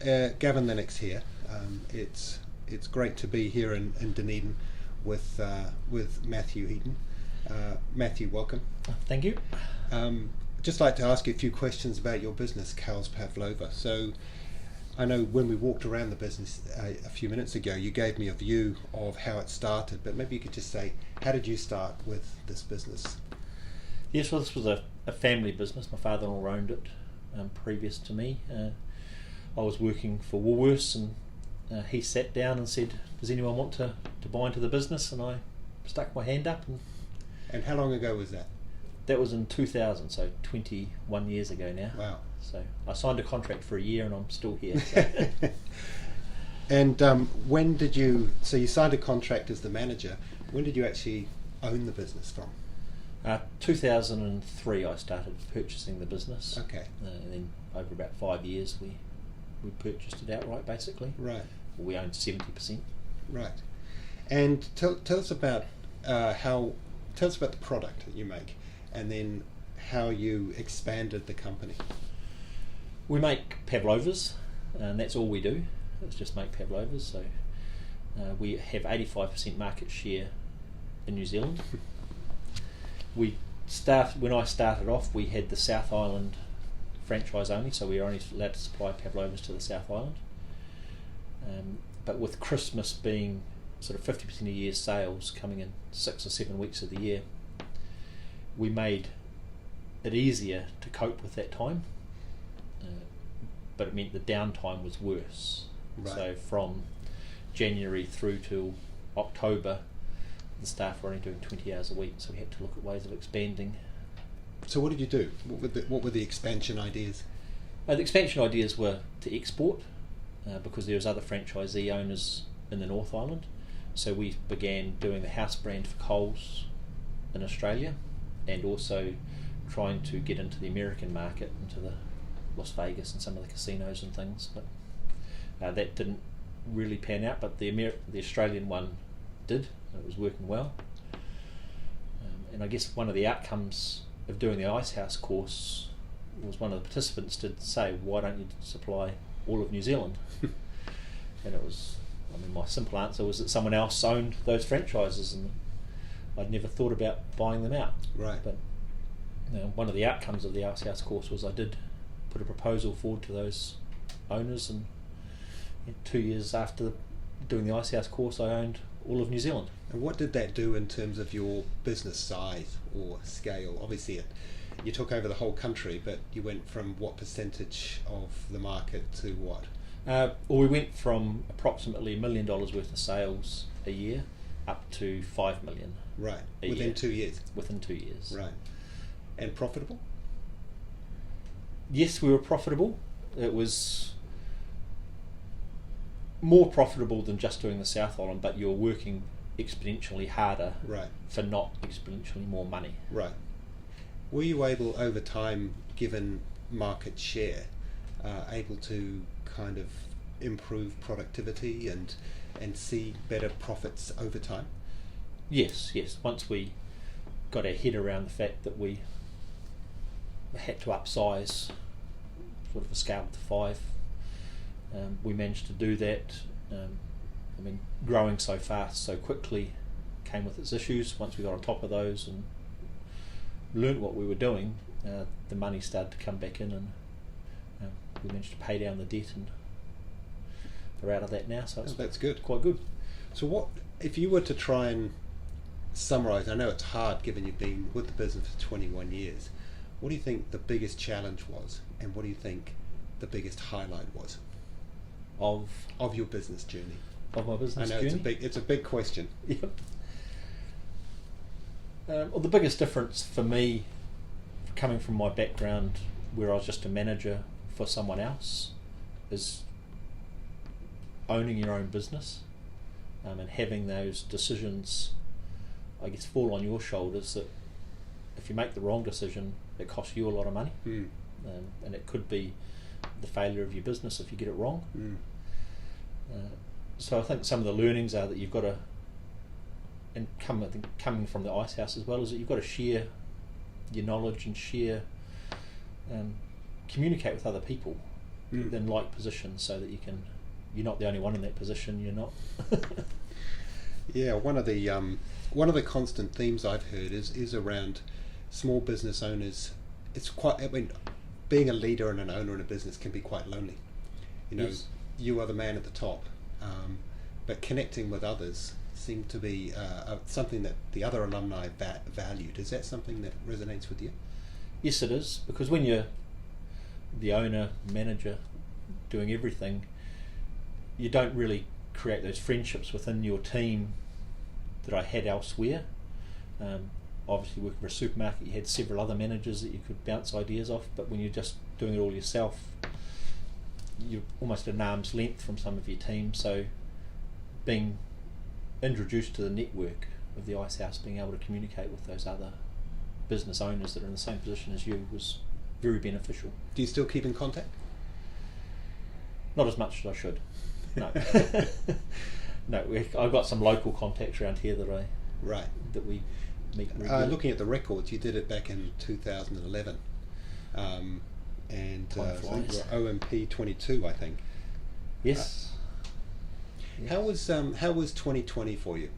Gavin Lennox here. It's great to be here in Dunedin with Matthew Heaton. Matthew, welcome. Thank you. Just like to ask you a few questions about your business, Cowell's Pavlova. So I know when we walked around the business a few minutes ago, you gave me a view of how it started, but maybe you could just say, how did you start with this business? Yes, well, this was a family business. My father-in-law owned it previous to me. I was working for Woolworths, and he sat down and said, does anyone want to buy into the business? And I stuck my hand up. And how long ago was that? That was in 2000, so 21 years ago now. Wow. So I signed a contract for a year and I'm still here. So. And when did you, so you signed a contract as the manager, when did you actually own the business from? 2003 I started purchasing the business. Okay. And then over about 5 years we purchased it outright basically. Right. We owned 70%. Right. And tell us about tell us about the product that you make, and then how you expanded the company. We make Pavlovas, and that's all we do. It's just make Pavlovas. So we have 85% market share in New Zealand. When I started off, we had the South Island franchise only, so we were only allowed to supply Pavlovas to the South Island. But with Christmas being sort of 50% of the year's sales coming in 6 or 7 weeks of the year, we made it easier to cope with that time, but it meant the downtime was worse. Right. So from January through till October, the staff were only doing 20 hours a week, so we had to look at ways of expanding. So what did you do? What were the expansion ideas? The expansion ideas were to export, because there was other franchisee owners in the North Island. So we began doing the house brand for Coles in Australia, and also trying to get into the American market, into the Las Vegas and some of the casinos and things. But that didn't really pan out, but the Australian one did. It was working well. And I guess one of the outcomes of doing the Icehouse course was one of the participants did say, why don't you supply all of New Zealand? And it was, my simple answer was that someone else owned those franchises and I'd never thought about buying them out. Right. But one of the outcomes of the Icehouse course was I did put a proposal forward to those owners, and 2 years after doing the Icehouse course I owned all of New Zealand. And what did that do in terms of your business size or scale? Obviously you took over the whole country, but you went from what percentage of the market to what? Well, we went from approximately $1 million worth of sales a year up to 5 million. Right. Within year. 2 years. Within 2 years. Right. And profitable? Yes, we were profitable. It was more profitable than just doing the South Island, but you're working exponentially harder. Right. For not exponentially more money. Right. Were you able, over time, given market share, able to kind of improve productivity and see better profits over time? Yes. Once we got our head around the fact that we had to upsize sort of a scale to 5, we managed to do that. Growing so fast, so quickly came with its issues. Once we got on top of those and learnt what we were doing, the money started to come back in, and we managed to pay down the debt, and they're out of that now. So that's good. Quite good. So what, if you were to try and summarise, I know it's hard given you've been with the business for 21 years, what do you think the biggest challenge was, and what do you think the biggest highlight was of your business journey? Of my business journey? I know it's a big question. Yep. Well, the biggest difference for me, coming from my background where I was just a manager for someone else, is owning your own business, and having those decisions, I guess, fall on your shoulders, that if you make the wrong decision, it costs you a lot of money. And it could be the failure of your business if you get it wrong. So I think some of the learnings are that you've got to, and coming from the Icehouse as well, is that you've got to share your knowledge and communicate with other people. in like positions, so that you're not the only one in that position. You're not. Yeah, one of the constant themes I've heard is around small business owners. It's quite. I mean, being a leader and an owner in a business can be quite lonely. You know, Yes. you are the man at the top, but connecting with others seemed to be something that the other alumni valued. Is that something that resonates with you? Yes, it is, because when you're the owner, manager, doing everything, you don't really create those friendships within your team that I had elsewhere. Obviously, working for a supermarket, you had several other managers that you could bounce ideas off, but when you're just doing it all yourself, you're almost at an arm's length from some of your team. So being introduced to the network of the Icehouse, being able to communicate with those other business owners that are in the same position as you, was very beneficial. Do you still keep in contact? Not as much as I should. No. No, I've got some local contacts around here that we meet regularly. Looking at the records, you did it back in 2011, and Time flies. OMP 22, I think. Yes. How was 2020 for you?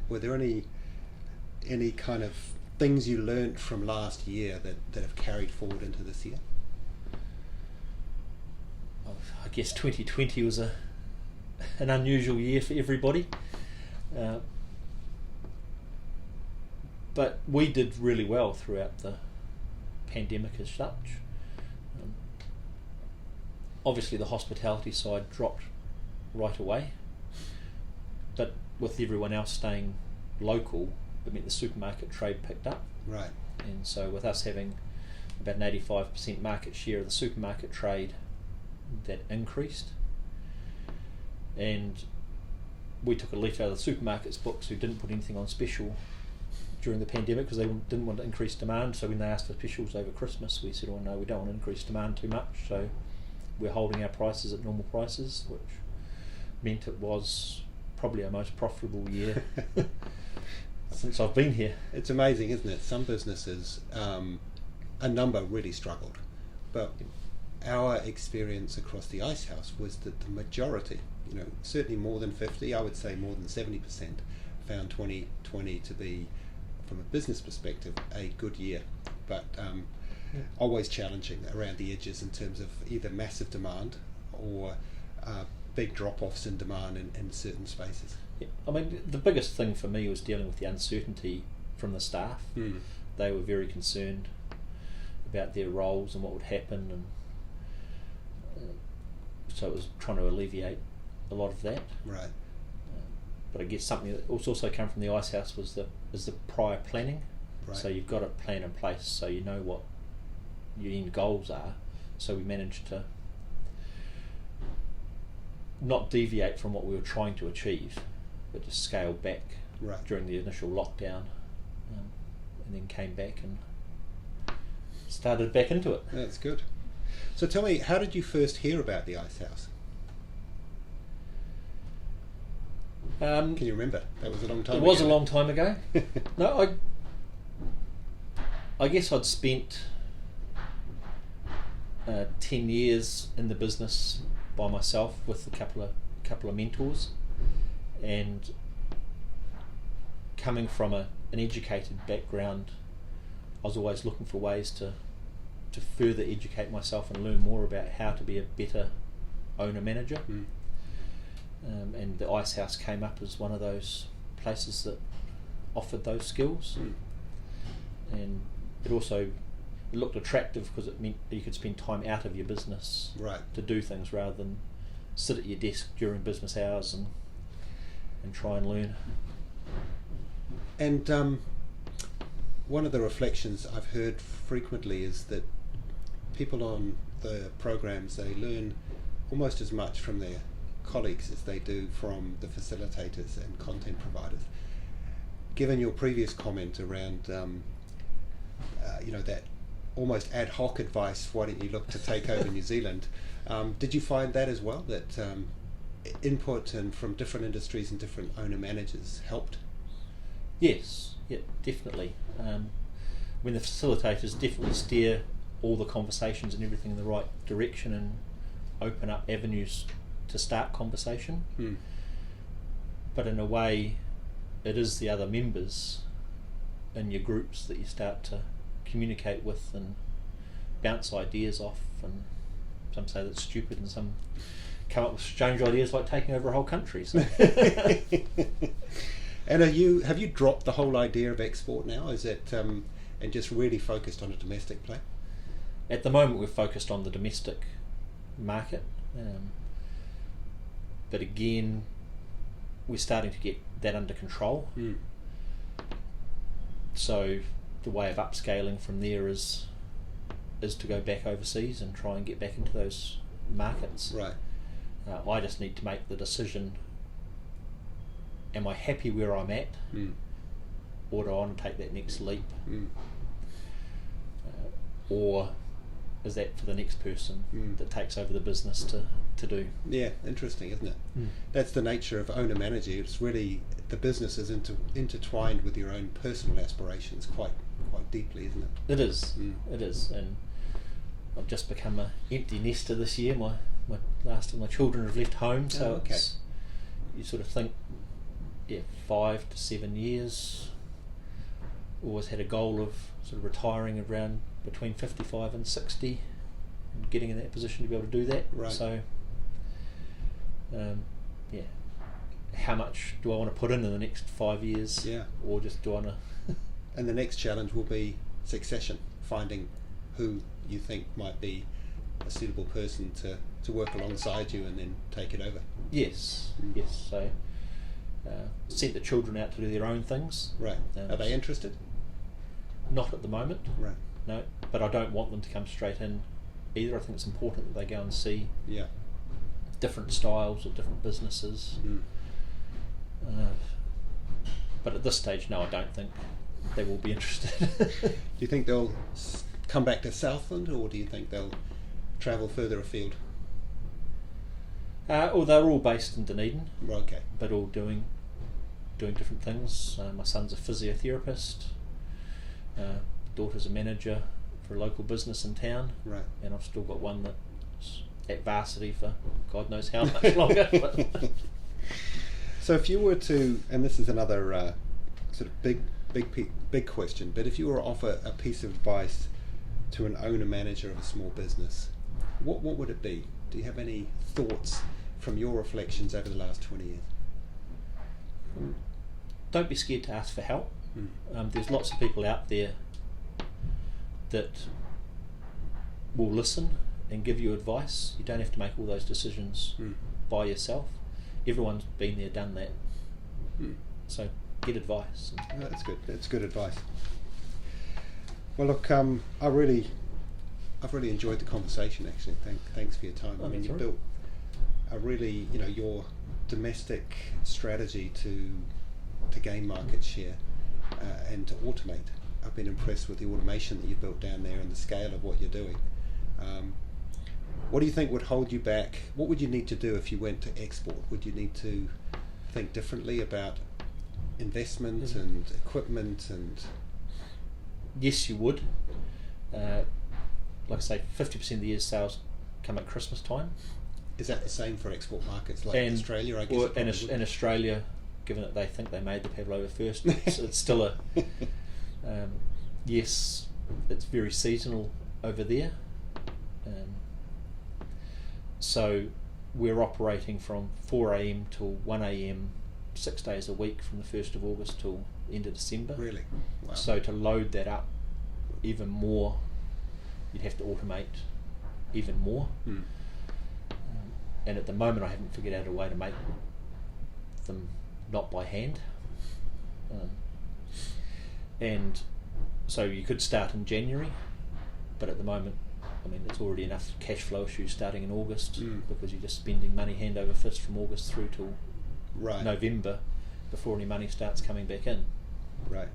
Were there any kind of things you learnt from last year that have carried forward into this year? I guess 2020 was an unusual year for everybody, but we did really well throughout the pandemic as such. Obviously the hospitality side dropped right away, but with everyone else staying local, it meant the supermarket trade picked up. Right. And so with us having about an 85% market share of the supermarket trade, that increased. And we took a leaf out of the supermarkets books who didn't put anything on special during the pandemic because they didn't want to increase demand. So when they asked for specials over Christmas, we said, oh no, we don't want to increase demand too much, so we're holding our prices at normal prices, which meant it was probably our most profitable year since I've been here. It's amazing, isn't it? Some businesses, a number really struggled, but our experience across the Icehouse was that the majority, certainly more than 50, I would say more than 70%, found 2020 to be, from a business perspective, a good year, but always challenging around the edges in terms of either massive demand or big drop-offs in demand in certain spaces. Yeah. I mean, the biggest thing for me was dealing with the uncertainty from the staff. They were very concerned about their roles and what would happen, and so it was trying to alleviate a lot of that. Right. But I guess something that also came from the Icehouse was the prior planning. Right. So you've got a plan in place, so you know what your end goals are. So we managed to not deviate from what we were trying to achieve, but just scale back during the initial lockdown, and then came back and started back into it. That's good. So tell me, how did you first hear about the Icehouse? Can you remember? That was a long time ago. It was a long time ago. No, I guess I'd spent 10 years in the business by myself with a couple of mentors, and coming from an educated background, I was always looking for ways to further educate myself and learn more about how to be a better owner manager. And the Icehouse came up as one of those places that offered those skills. And it looked attractive because it meant that you could spend time out of your business to do things rather than sit at your desk during business hours and try and learn. And one of the reflections I've heard frequently is that people on the programs, they learn almost as much from their colleagues as they do from the facilitators and content providers. Given your previous comment around that almost ad hoc advice, why don't you look to take over New Zealand, did you find that as well, that input and from different industries and different owner managers helped? Yes, yeah, definitely. When the facilitators definitely steer all the conversations and everything in the right direction, and open up avenues to start conversation. Mm. But in a way, it is the other members in your groups that you start to communicate with and bounce ideas off, and some say that's stupid and some come up with strange ideas like taking over a whole country. So. And have you dropped the whole idea of export now? Is it and just really focused on a domestic play? At the moment we're focused on the domestic market, but again we're starting to get that under control. Mm. So the way of upscaling from there is to go back overseas and try and get back into those markets. Right. I just need to make the decision, am I happy where I'm at, or do I want to take that next leap? Or is that for the next person that takes over the business to do? Yeah, interesting, isn't it? That's the nature of owner manager. It's really, the business is intertwined with your own personal aspirations quite deeply, isn't it? It is. It is. And I've just become an empty nester this year. My last of my children have left home, so it's, you sort of think, 5 to 7 years. Always had a goal of sort of retiring around between 55 and 60 and getting in that position to be able to do that. Right. So how much do I want to put in the next 5 years? Yeah. Or just do I want to And the next challenge will be succession, finding who you think might be a suitable person to work alongside you and then take it over. Yes. So sent the children out to do their own things. Right. Are they interested? Not at the moment. Right. No, but I don't want them to come straight in either. I think it's important that they go and see different styles of different businesses. But at this stage, no, I don't think they will be interested. Do you think they'll come back to Southland, or do you think they'll travel further afield? Well, they're all based in Dunedin, Okay. but all doing different things. My son's a physiotherapist. Daughter's a manager for a local business in town. Right. And I've still got one that's at varsity for God knows how much longer. So if you were to, and this is another sort of big question, but if you were to offer a piece of advice to an owner manager of a small business, what would it be? Do you have any thoughts from your reflections over the last 20 years? Don't be scared to ask for help. There's lots of people out there that will listen and give you advice. You don't have to make all those decisions by yourself. Everyone's been there, done that. So get advice. That's good. That's good advice. Well, look, I've really enjoyed the conversation. Actually, thanks for your time. I mean, you built a really, your domestic strategy to gain market share and to automate. I've been impressed with the automation that you built down there and the scale of what you're doing. What do you think would hold you back? What would you need to do if you went to export? Would you need to think differently about investment and equipment and? Yes, you would. Like I say, 50% of the year's sales come at Christmas time. Is that the same for export markets like Australia? I guess. In Australia, given that they think they made the Pavlova first, it's still a yes. It's very seasonal over there. So we're operating from 4 a.m. till 1 a.m. 6 days a week from the 1st of August till end of December. Really? Wow. So to load that up even more, you'd have to automate even more. And at the moment I haven't figured out a way to make them not by hand. And so you could start in January, but at the moment, I mean, there's already enough cash flow issues starting in August because you're just spending money hand over fist from August through till November before any money starts coming back in. Right.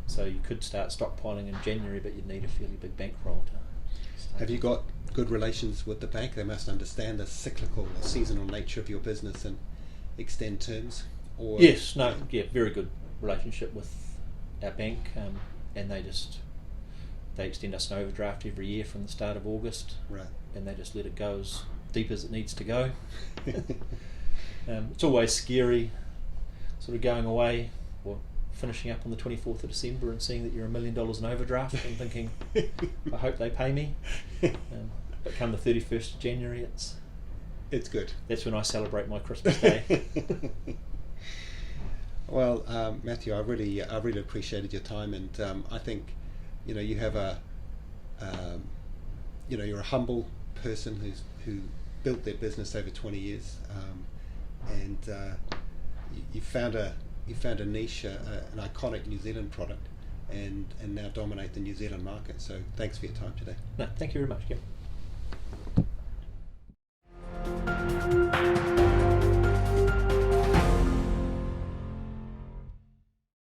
So you could start stockpiling in January, but you'd need a fairly big bankroll to start. Have you got good relations with the bank? They must understand the cyclical or seasonal nature of your business and extend terms? Or very good relationship with our bank, and they extend us an overdraft every year from the start of August, and they just let it go as deep as it needs to go. It's always scary, sort of going away or finishing up on the 24th of December and seeing that you're $1 million in overdraft and thinking, I hope they pay me. But come the 31st of January, it's good. That's when I celebrate my Christmas Day. Well, Matthew, I really appreciated your time, and I think, you have you're a humble person who built their business over 20 years, and you found a niche, an iconic New Zealand product, and now dominate the New Zealand market. So thanks for your time today. No, thank you very much, Gavin.